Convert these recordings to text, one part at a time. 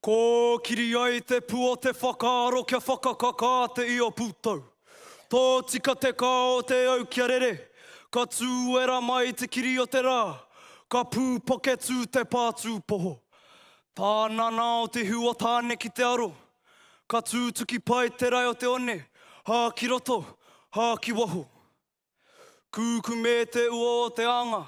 Ko kiri ai te pua te whakaaro kia whakakaka te i o pūtau. Tō tika te kao te au kia rere. Ka tūera mai te kiri o te rā. Ka pūpoke tū te pātū poho. Tāna nā o te hua tāne ki te aro. Ka tūtuki pai te rai o te one. Hā ki roto, hā ki waho. Kuku me te ua o te anga.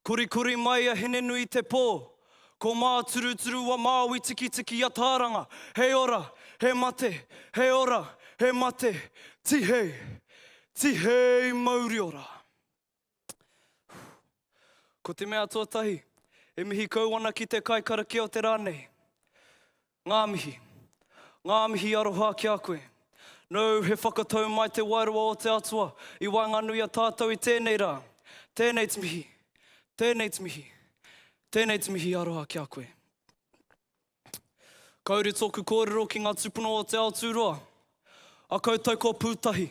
Kuri mai a hine nui te pō. Ko mā turu wa māui tiki a tāranga. He ora, he mate, he ora, he mate. Tihei mauri ora. Ko te mea tuatahi, e mihi kauana ki te kaikara ki o te rānei. Ngā mihi aroha ki a koe. Nau he whakatau mai te wairoa o te atua, I wainganui a tātou I tēnei rā. Tēnei te mihi, tēnei te mihi. Tēnei te mihi aroha ki a koe. Kauri tōku kōrero ki ngā tupuno o te Aotearoa. A koutou ko pūtahi,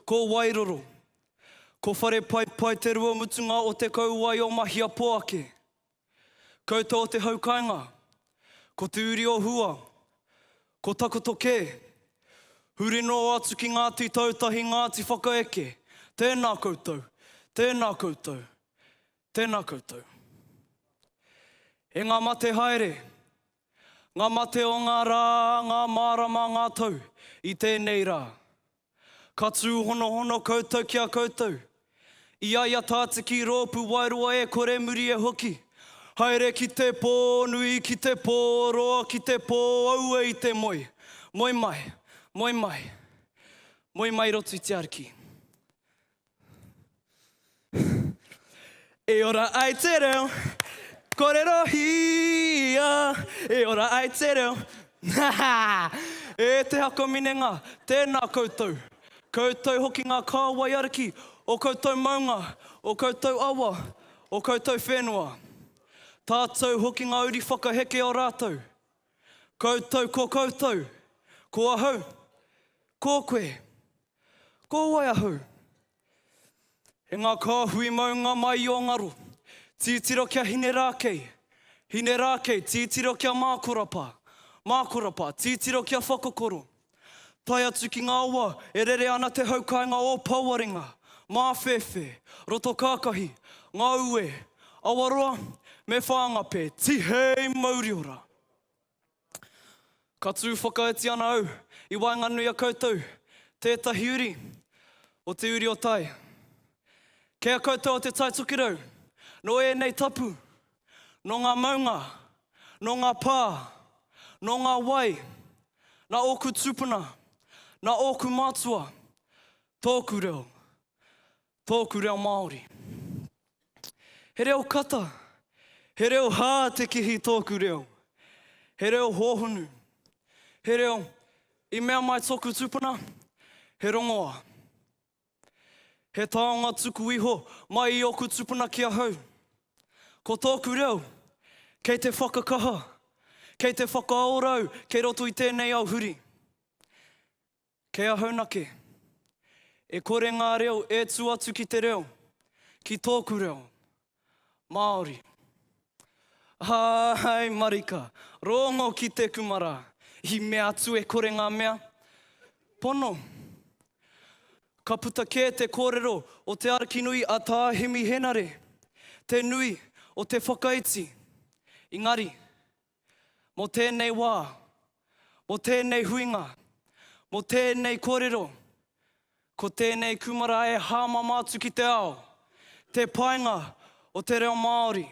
ko wairoro. Ko whare pai te rua mutunga o te kauwai o mahia poake. Koutou o te haukainga. Ko te uri o hua. Ko takotoke. Huri no atu ki Ngati tautahi Ngati whakaeke. Tēnā koutou, tēnā koutou, tēnā koutou. E ngā mate haere, ngā mate o ngā rā, ngā mārama ngā tau, I tēnei rā. Ka tū hono koutou ki a koutou. I aia tātiki rōpu wairua e kore muri e hoki. Haere ki te pō, nui ki te pō, roa ki te pō, aua I te moi. Moi mai roto I te ariki. E ora ai te reo. Korero hia, e ora ai te reo. E te hako minenga, tēnā koutou. Koutou hoki ngā kāwai ariki, o koutou maunga, o koutou awa, o koutou whenua. Tātou hoki ngā uri whakaheke o rātou. Koutou ko koutou, ko ahau, ko koe, ko wai ahau. E ngā kāhui maunga mai o ngaro. Titiro kia hine rākei, titiro kia mākorapa, titiro kia whakakoro. Tai atu ki ngā ua, e rere ana te haukainga o pauaringa, māwhewhe, roto kākahi, ngā ue, awaroa, me whāngapē, tihei mauri ora. Ka tū whakaeti ana au, I wainganui a koutou, tētahi uri, o te uri o tai. Kea koutou o te tai Tokerau, no e nei tapu, no ngā maunga, no ngā pā, no ngā wai, na oku tupuna, na oku mātua, tōku reo Māori. He reo kata, he reo hā te kihi tōku reo, he reo hōhunu, he reo I mea mai tōku tupuna, he rongoa. He taonga tuku iho, mai I oku tupuna ki a hau. Ko tōku reo, kei te whakakaha, kei te whakaorau, kei roto I tēnei au huri. Kei a haunake, e kore ngā reo, e tū atu ki te reo, ki tōku reo, Māori. Ai, marika, rongo ki te kumara, I mea atu e kore ngā mea. Pono, ka puta kē te kōrero o te ariki nui a tāhimi henare, te nui o te whakaiti, Engari, mo tēnei wā, mo tēnei huinga, mo tēnei kōrero, ko tēnei kumara e hāmamātu ki te ao, te painga o te reo Māori.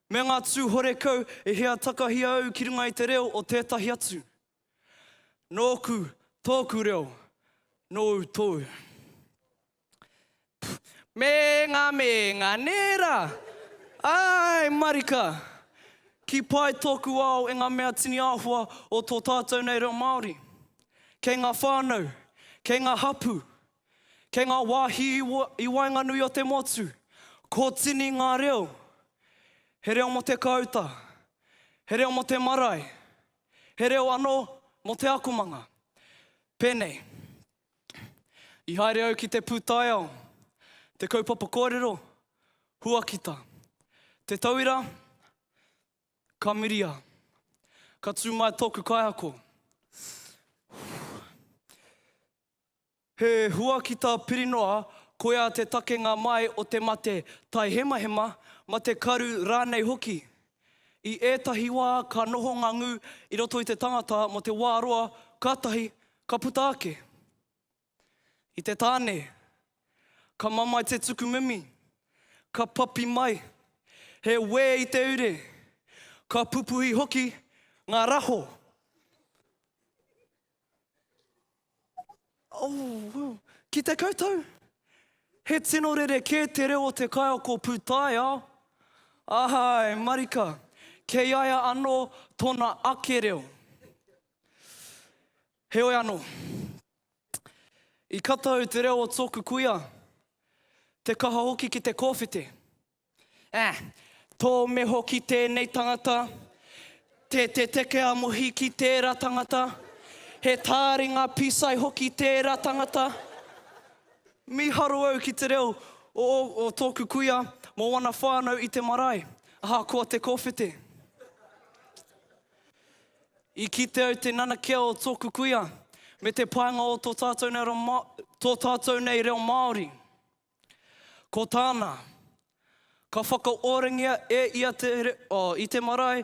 Me ngā tū horekau e hea takahi au ki runga I te reo o tētahi atu. Nōku, tōku reo, nō tōu. Me ngā nera. Ai, marika. Ki pai tōku ao e ngā mea tini āhua o tō tātou nei reo Māori. Kei ngā whānau, kei ngā hapu, kei ngā wāhi I wainganui o te motu. Ko tini ngā reo. He reo mo te kauta. He reo mo te marae. He reo anō mo te akumanga. Pēnei. I haere au ki te pūtaiao, te kaupapa kōrero, huakita, te tauira, ka miria, Ka tū mai tōku kaihako. He hua ki tā pirinoa, koia te takenga mai o te mate tai hema hema, ma te karu rānei hoki. I ētahi wā ka noho ngā ngū i roto i te tangata mo te wā roa, kātahi, ka puta ake. I te tāne, ka mamai te tuku mimi, ka papi mai, he wē i te ure, ka pupuhi hoki ngā raho. Ki te koutou, he tino rere kē te reo o te kaiako pūtaia. Ahai, marika. Kei aia anō tōna ake reo. Heoi anō. I katau te reo o tōku kuia, te kaha hoki ki te kōwhiti. Tō me hoki tēnei tangata, te teke a mohi ki tērā tangata, he tāringa pisai hoki tērā tangata. Mi haro au ki te reo o tōku kuia, mo wana whānau i te marae, aha koa te kōwhiti. I kite au te nanakia o tōku kuia, me te painga o tō tātou nei reo Māori. Ko tāna, ka whakaoringia i te marae,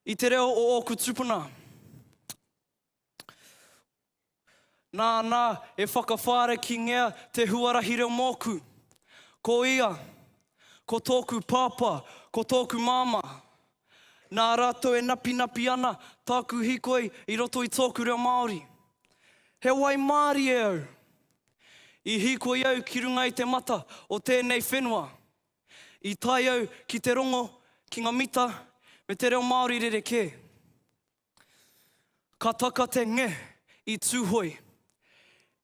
i te reo o oku tupuna. Nā, e whakawhare ki ngea te huarahi reo mōku. Ko ia, ko tōku pāpā, ko tōku māma. Nā rātou e napi ana, tāku hikoi i roto i tōku reo Māori. He wai Māori e au. I hikoi au ki runga i te mata o tēnei whenua. I tai au ki te rongo, ki ngā mita, me te reo Māori rereke. Ka taka te nge i tūhoi.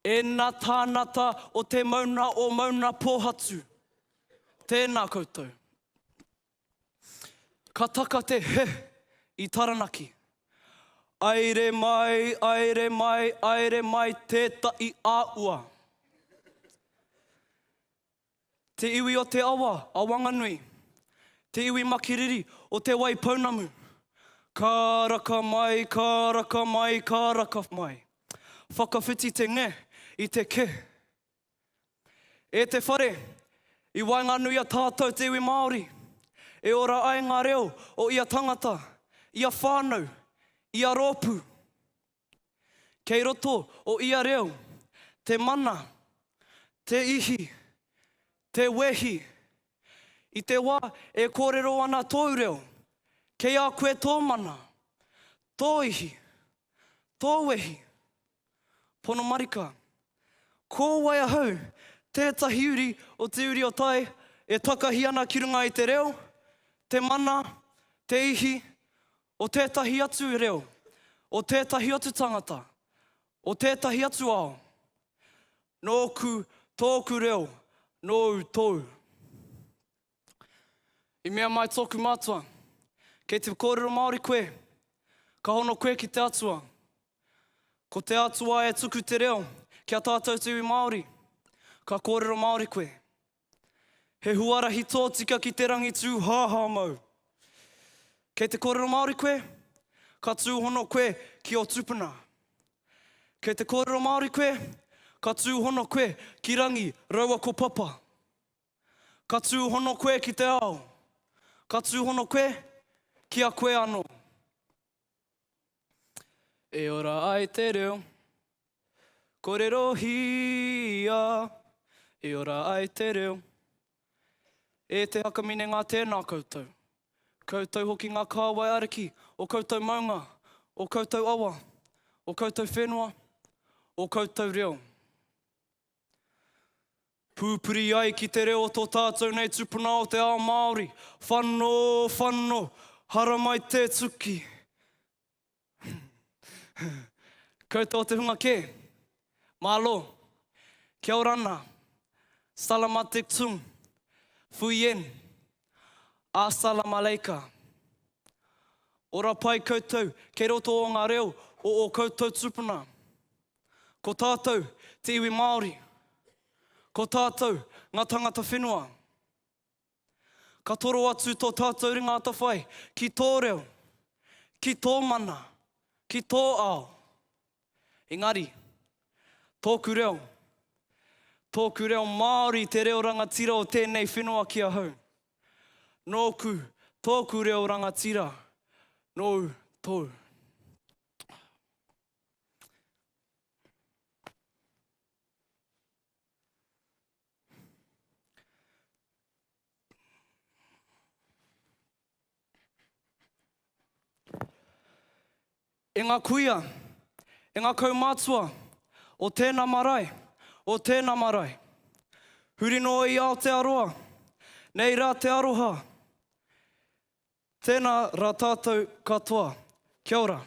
E nā tānata o te mauna o mauna pōhatu. Tēnā koutou. Ka taka te he i taranaki. Aere mai, aere mai, aere mai, tētai āua. Te iwi o te awa, a Wanganui. Te iwi makiriri o te wai pounamu. Ka raka mai, ka raka mai, ka raka mai. Whakawhiti te nge i te ke. E te whare, i Wainganui a tātou te iwi Māori. E ora ai ngā reo o ia tangata, ia whānau, ia rōpū. Kei roto o ia reo, te mana, te ihi, te wehi. I te wā e kōrero ana tōu reo, kei a koe tō mana, tō ihi, tō wehi. Pono marika, ko waia hau, tētahi uri o te uri o tai, e takahi ana ki runga i te reo, te mana, te ihi, o tētahi atu reo, o tētahi atu tangata, o tētahi atu ao. Nōku tōku reo, nō tōu. I mea mai tōku mātua, kei te kōrero Māori koe, ka hono koe ki te atua. Ko te atua e tuku te reo, kia tātou te iwi Māori, ka kōrero Māori koe. He huarahi tōtika ki te rangi tū haha mau. Kei te kōrero Māori koe, ka tūhono koe ki o tupuna. Kei te kōrero Māori koe, ka tūhono koe ki rangi raua ko papa. Ka tūhono koe ki te ao. Ka tūhono koe ki a koe anō. E ora ai te reo, korero hia. E ora ai te reo. E te hakamine ngā tēnā koutou. Koutou hoki ngā kāwai ariki, o koutou maunga, o koutou awa, o koutou whenua, o koutou reo. Pūpuri ai ki te reo o tō tātou nei tupuna o te ao Māori. Whanno, hara mai te tuki. Koutou o te hunga ke. Mālo, kia orana, salamatik tung. Fuyen, assalamu alaikum. Ora pai koutou, kei roto o ngā reo o koutou tupuna. Ko tātou, te iwi Māori. Ko tātou, ngā tangata whenua. Ka toro atu tō tātou ringa ata whai, ki tō reo, ki tō mana, ki tō ao. Engari, tōku reo Māori te reo rangatira o tēnei whenua kia hau. Nōku, tōku reo rangatira, nōu tōu. E ngā kuia, e ngā kaumātua, o tēnā marae, huri no i Aotearoa, nei rā te aroha, tēnā rā tātou katoa, kia ora.